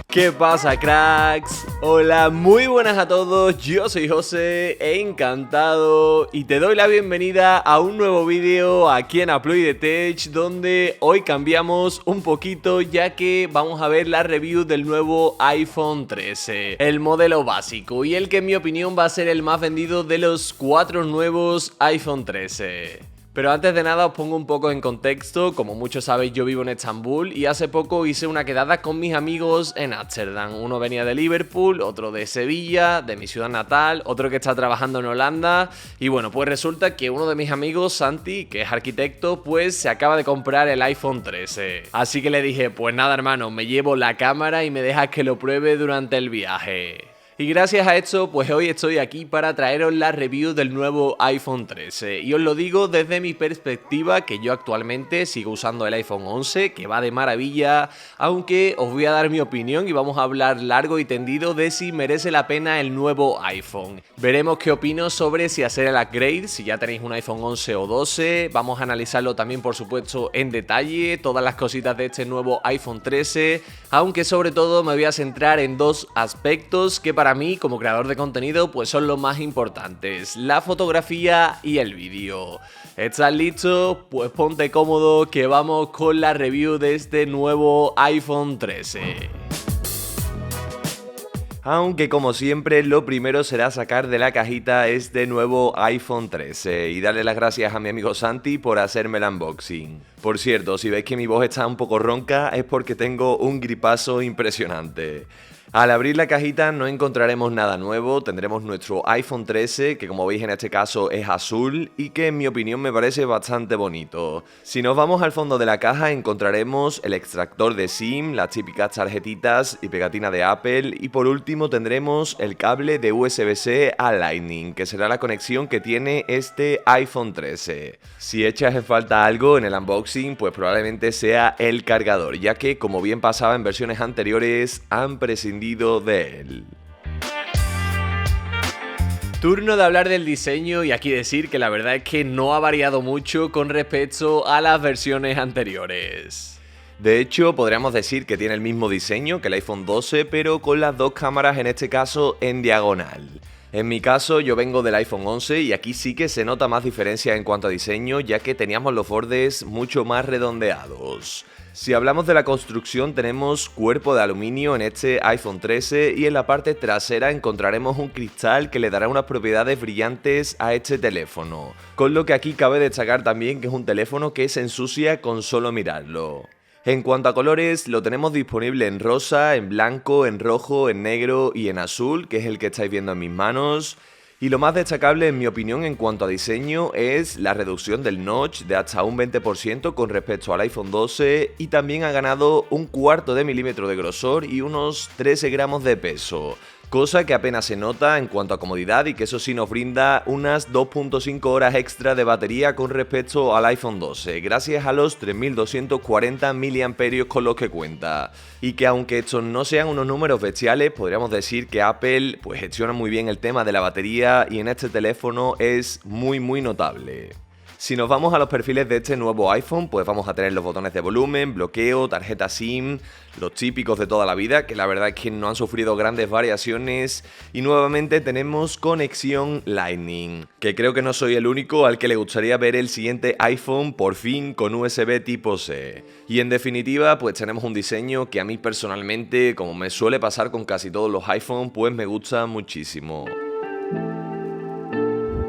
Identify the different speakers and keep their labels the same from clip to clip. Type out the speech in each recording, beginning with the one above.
Speaker 1: ¿Qué pasa, cracks? Hola, muy buenas a todos, yo soy José, encantado y te doy la bienvenida a un nuevo vídeo aquí en Upload Tech, donde hoy cambiamos un poquito ya que vamos a ver la review del nuevo iPhone 13, el modelo básico y el que en mi opinión va a ser el más vendido de los 4 nuevos iPhone 13. Pero antes de nada os pongo un poco en contexto. Como muchos sabéis, yo vivo en Estambul y hace poco hice una quedada con mis amigos en Ámsterdam. Uno venía de Liverpool, otro de Sevilla, de mi ciudad natal, otro que está trabajando en Holanda. Y bueno, pues resulta que uno de mis amigos, Santi, que es arquitecto, pues se acaba de comprar el iPhone 13. Así que le dije, pues nada hermano, me llevo la cámara y me dejas que lo pruebe durante el viaje. Y gracias a esto, pues hoy estoy aquí para traeros la review del nuevo iPhone 13. Y os lo digo desde mi perspectiva, que yo actualmente sigo usando el iPhone 11, que va de maravilla, aunque os voy a dar mi opinión y vamos a hablar largo y tendido de si merece la pena el nuevo iPhone. Veremos qué opino sobre si hacer el upgrade, si ya tenéis un iPhone 11 o 12, vamos a analizarlo también por supuesto en detalle, todas las cositas de este nuevo iPhone 13, aunque sobre todo me voy a centrar en dos aspectos que para mí, como creador de contenido, pues son los más importantes: la fotografía y el vídeo. ¿Estás listo? Pues ponte cómodo que vamos con la review de este nuevo iPhone 13. Aunque como siempre, lo primero será sacar de la cajita este nuevo iPhone 13 y darle las gracias a mi amigo Santi por hacerme el unboxing. Por cierto, si veis que mi voz está un poco ronca es porque tengo un gripazo impresionante. Al abrir la cajita no encontraremos nada nuevo, tendremos nuestro iPhone 13, que como veis en este caso es azul y que en mi opinión me parece bastante bonito. Si nos vamos al fondo de la caja encontraremos el extractor de SIM, las típicas tarjetitas y pegatina de Apple y por último tendremos el cable de USB-C a Lightning, que será la conexión que tiene este iPhone 13. Si echas en falta algo en el unboxing, pues probablemente sea el cargador, ya que como bien pasaba en versiones anteriores han prescindido de él. Turno de hablar del diseño y aquí decir que la verdad es que no ha variado mucho con respecto a las versiones anteriores. De hecho, podríamos decir que tiene el mismo diseño que el iPhone 12, pero con las dos cámaras en este caso en diagonal. En mi caso, yo vengo del iPhone 11 y aquí sí que se nota más diferencia en cuanto a diseño, ya que teníamos los bordes mucho más redondeados. Si hablamos de la construcción, tenemos cuerpo de aluminio en este iPhone 13 y en la parte trasera encontraremos un cristal que le dará unas propiedades brillantes a este teléfono. Con lo que aquí cabe destacar también que es un teléfono que se ensucia con solo mirarlo. En cuanto a colores, lo tenemos disponible en rosa, en blanco, en rojo, en negro y en azul, que es el que estáis viendo en mis manos. Y lo más destacable en mi opinión en cuanto a diseño es la reducción del notch de hasta un 20% con respecto al iPhone 12 y también ha ganado un cuarto de milímetro de grosor y unos 13 gramos de peso. Cosa que apenas se nota en cuanto a comodidad y que eso sí nos brinda unas 2.5 horas extra de batería con respecto al iPhone 12, gracias a los 3240 mAh con los que cuenta. Y que aunque estos no sean unos números bestiales, podríamos decir que Apple pues gestiona muy bien el tema de la batería y en este teléfono es muy notable. Si nos vamos a los perfiles de este nuevo iPhone, pues vamos a tener los botones de volumen, bloqueo, tarjeta SIM, los típicos de toda la vida, que la verdad es que no han sufrido grandes variaciones, y nuevamente tenemos conexión Lightning, que creo que no soy el único al que le gustaría ver el siguiente iPhone por fin con USB tipo C. Y en definitiva, pues tenemos un diseño que a mí personalmente, como me suele pasar con casi todos los iPhone, pues me gusta muchísimo.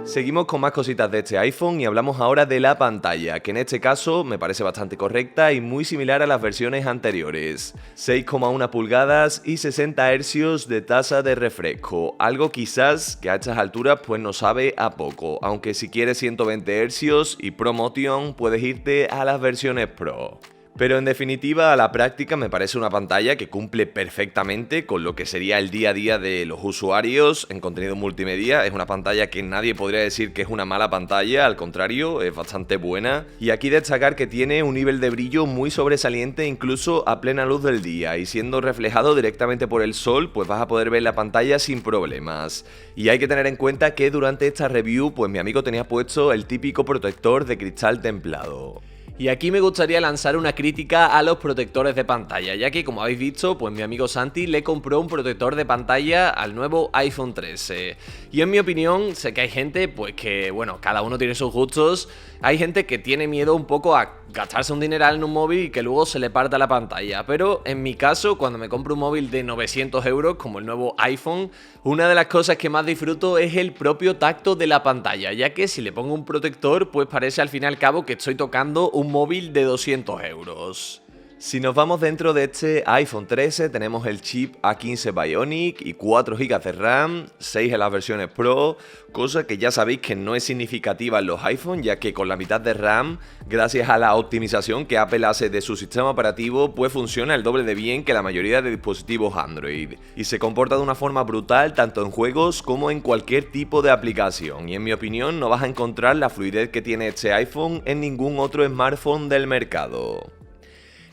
Speaker 1: Seguimos con más cositas de este iPhone y hablamos ahora de la pantalla, que en este caso me parece bastante correcta y muy similar a las versiones anteriores. 6,1 pulgadas y 60 Hz de tasa de refresco, algo quizás que a estas alturas pues no sabe a poco, aunque si quieres 120 Hz y Pro Motion puedes irte a las versiones Pro. Pero en definitiva, a la práctica me parece una pantalla que cumple perfectamente con lo que sería el día a día de los usuarios en contenido multimedia. Es una pantalla que nadie podría decir que es una mala pantalla, al contrario, es bastante buena. Y aquí destacar que tiene un nivel de brillo muy sobresaliente incluso a plena luz del día, y siendo reflejado directamente por el sol, pues vas a poder ver la pantalla sin problemas. Y hay que tener en cuenta que durante esta review, pues mi amigo tenía puesto el típico protector de cristal templado. Y aquí me gustaría lanzar una crítica a los protectores de pantalla, ya que como habéis visto, pues mi amigo Santi le compró un protector de pantalla al nuevo iPhone 13. Y en mi opinión, sé que hay gente, pues que, bueno, cada uno tiene sus gustos, hay gente que tiene miedo un poco a gastarse un dineral en un móvil y que luego se le parta la pantalla, pero en mi caso, cuando me compro un móvil de 900 euros, como el nuevo iPhone, una de las cosas que más disfruto es el propio tacto de la pantalla, ya que si le pongo un protector, pues parece al fin y al cabo que estoy tocando un móvil de 200 euros. Si nos vamos dentro de este iPhone 13, tenemos el chip A15 Bionic y 4 GB de RAM, 6 en las versiones Pro, cosa que ya sabéis que no es significativa en los iPhone, ya que con la mitad de RAM, gracias a la optimización que Apple hace de su sistema operativo, pues funciona el doble de bien que la mayoría de dispositivos Android, y se comporta de una forma brutal tanto en juegos como en cualquier tipo de aplicación, y en mi opinión no vas a encontrar la fluidez que tiene este iPhone en ningún otro smartphone del mercado.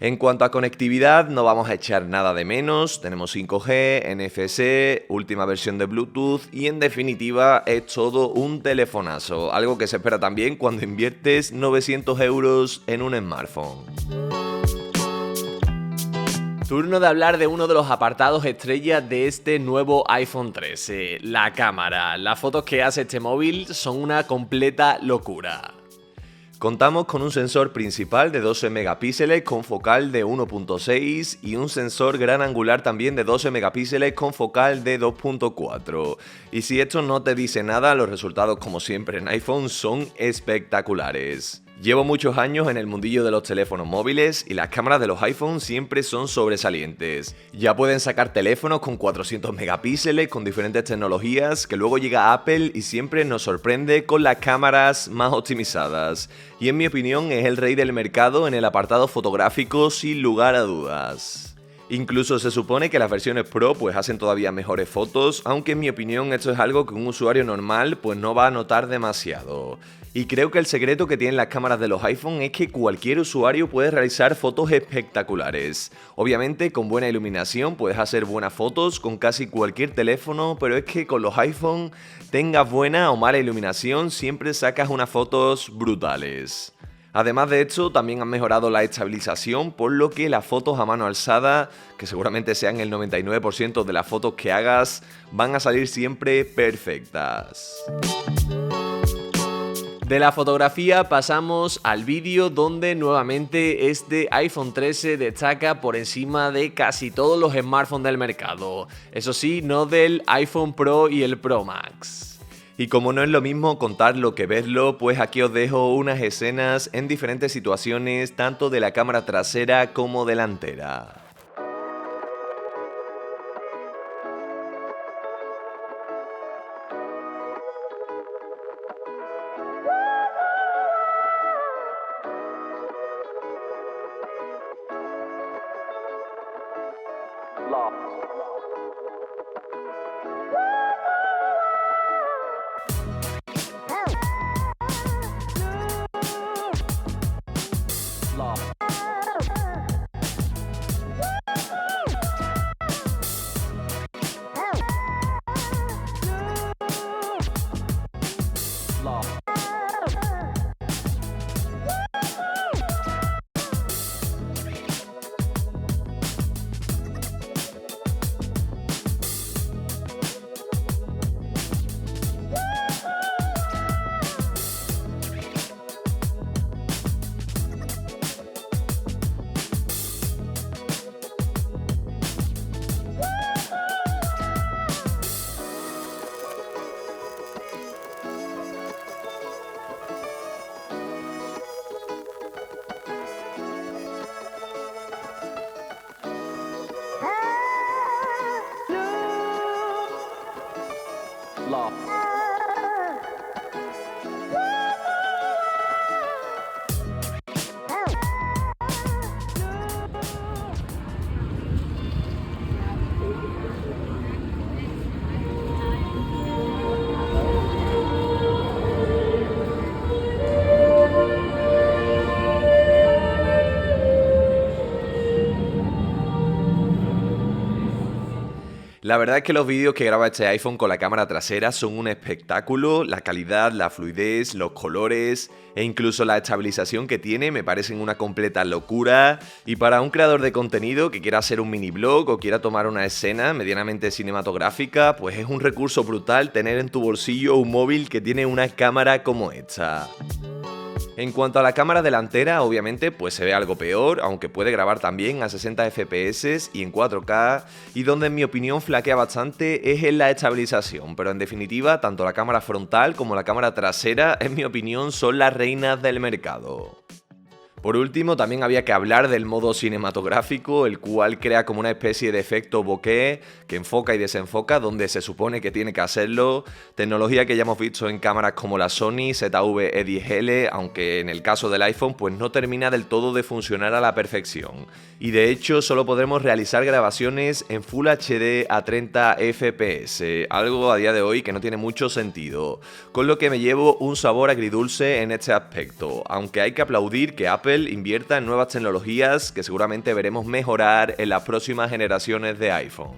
Speaker 1: En cuanto a conectividad, no vamos a echar nada de menos, tenemos 5G, NFC, última versión de Bluetooth y en definitiva es todo un telefonazo, algo que se espera también cuando inviertes 900 euros en un smartphone. Turno de hablar de uno de los apartados estrella de este nuevo iPhone 13, la cámara. Las fotos que hace este móvil son una completa locura. Contamos con un sensor principal de 12 megapíxeles con focal de 1.6 y un sensor gran angular también de 12 megapíxeles con focal de 2.4. Y si esto no te dice nada, los resultados como siempre en iPhone son espectaculares. Llevo muchos años en el mundillo de los teléfonos móviles y las cámaras de los iPhone siempre son sobresalientes. Ya pueden sacar teléfonos con 400 megapíxeles con diferentes tecnologías que luego llega Apple y siempre nos sorprende con las cámaras más optimizadas. Y en mi opinión es el rey del mercado en el apartado fotográfico sin lugar a dudas. Incluso se supone que las versiones Pro pues hacen todavía mejores fotos, aunque en mi opinión esto es algo que un usuario normal pues no va a notar demasiado. Y creo que el secreto que tienen las cámaras de los iPhone es que cualquier usuario puede realizar fotos espectaculares. Obviamente con buena iluminación puedes hacer buenas fotos con casi cualquier teléfono, pero es que con los iPhone, tengas buena o mala iluminación, siempre sacas unas fotos brutales. Además de esto, también han mejorado la estabilización, por lo que las fotos a mano alzada, que seguramente sean el 99% de las fotos que hagas, van a salir siempre perfectas. De la fotografía pasamos al vídeo, donde nuevamente este iPhone 13 destaca por encima de casi todos los smartphones del mercado. Eso sí, no del iPhone Pro y el Pro Max. Y como no es lo mismo contarlo que verlo, pues aquí os dejo unas escenas en diferentes situaciones, tanto de la cámara trasera como delantera. La verdad es que los vídeos que graba este iPhone con la cámara trasera son un espectáculo, la calidad, la fluidez, los colores e incluso la estabilización que tiene me parecen una completa locura, y para un creador de contenido que quiera hacer un mini blog o quiera tomar una escena medianamente cinematográfica, pues es un recurso brutal tener en tu bolsillo un móvil que tiene una cámara como esta. En cuanto a la cámara delantera, obviamente pues se ve algo peor, aunque puede grabar también a 60 FPS y en 4K, y donde en mi opinión flaquea bastante es en la estabilización, pero en definitiva tanto la cámara frontal como la cámara trasera en mi opinión son las reinas del mercado. Por último, también había que hablar del modo cinematográfico, el cual crea como una especie de efecto bokeh que enfoca y desenfoca donde se supone que tiene que hacerlo, tecnología que ya hemos visto en cámaras como la Sony ZV-E10L, aunque en el caso del iPhone pues no termina del todo de funcionar a la perfección. Y de hecho solo podremos realizar grabaciones en Full HD a 30 FPS, algo a día de hoy que no tiene mucho sentido, con lo que me llevo un sabor agridulce en este aspecto, aunque hay que aplaudir que Apple invierta en nuevas tecnologías que seguramente veremos mejorar en las próximas generaciones de iPhone.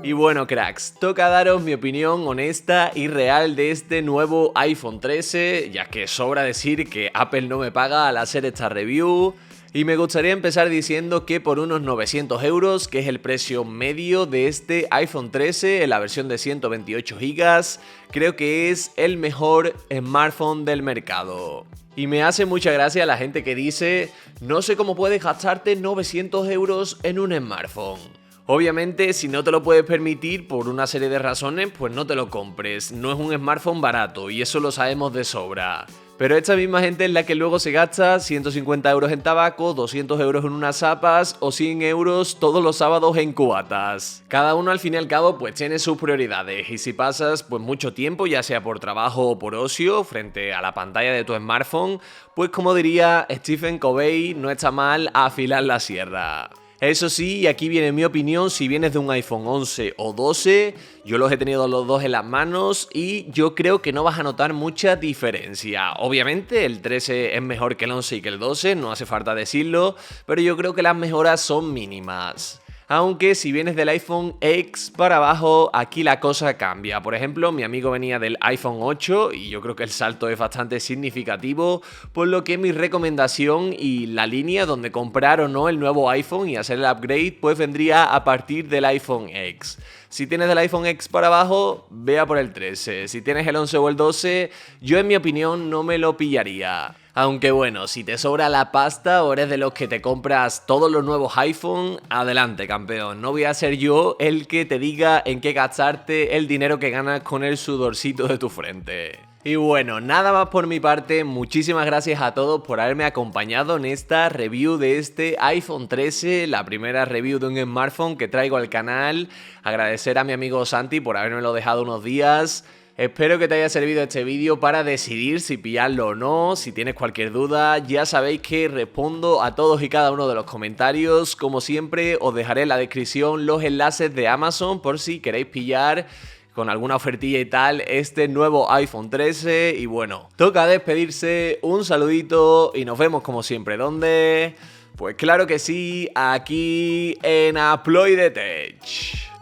Speaker 1: Y bueno, cracks, toca daros mi opinión honesta y real de este nuevo iPhone 13, ya que sobra decir que Apple no me paga al hacer esta review. Y me gustaría empezar diciendo que por unos 900 euros, que es el precio medio de este iPhone 13 en la versión de 128 GB, creo que es el mejor smartphone del mercado. Y me hace mucha gracia la gente que dice, no sé cómo puedes gastarte 900 euros en un smartphone. Obviamente, si no te lo puedes permitir por una serie de razones, pues no te lo compres. No es un smartphone barato y eso lo sabemos de sobra. Pero esta misma gente es la que luego se gasta 150 euros en tabaco, 200 euros en unas zapas o 100 euros todos los sábados en cubatas. Cada uno al fin y al cabo pues tiene sus prioridades, y si pasas pues mucho tiempo, ya sea por trabajo o por ocio, frente a la pantalla de tu smartphone, pues como diría Stephen Covey, no está mal afilar la sierra. Eso sí, y aquí viene mi opinión, si vienes de un iPhone 11 o 12, yo los he tenido los dos en las manos y yo creo que no vas a notar mucha diferencia. Obviamente el 13 es mejor que el 11 y que el 12, no hace falta decirlo, pero yo creo que las mejoras son mínimas. Aunque si vienes del iPhone X para abajo, aquí la cosa cambia. Por ejemplo, mi amigo venía del iPhone 8 y yo creo que el salto es bastante significativo, por lo que mi recomendación y la línea donde comprar o no el nuevo iPhone y hacer el upgrade pues vendría a partir del iPhone X. Si tienes del iPhone X para abajo, vea por el 13. Si tienes el 11 o el 12, yo en mi opinión no me lo pillaría. Aunque bueno, si te sobra la pasta o eres de los que te compras todos los nuevos iPhone, adelante campeón, no voy a ser yo el que te diga en qué gastarte el dinero que ganas con el sudorcito de tu frente. Y bueno, nada más por mi parte, muchísimas gracias a todos por haberme acompañado en esta review de este iPhone 13, la primera review de un smartphone que traigo al canal. Agradecer a mi amigo Santi por habérmelo dejado unos días. Espero que te haya servido este vídeo para decidir si pillarlo o no. Si tienes cualquier duda, ya sabéis que respondo a todos y cada uno de los comentarios. Como siempre, os dejaré en la descripción los enlaces de Amazon por si queréis pillar con alguna ofertilla y tal este nuevo iPhone 13. Y bueno, toca despedirse, un saludito y nos vemos como siempre. ¿Dónde? Pues claro que sí, aquí en Aploide Tech.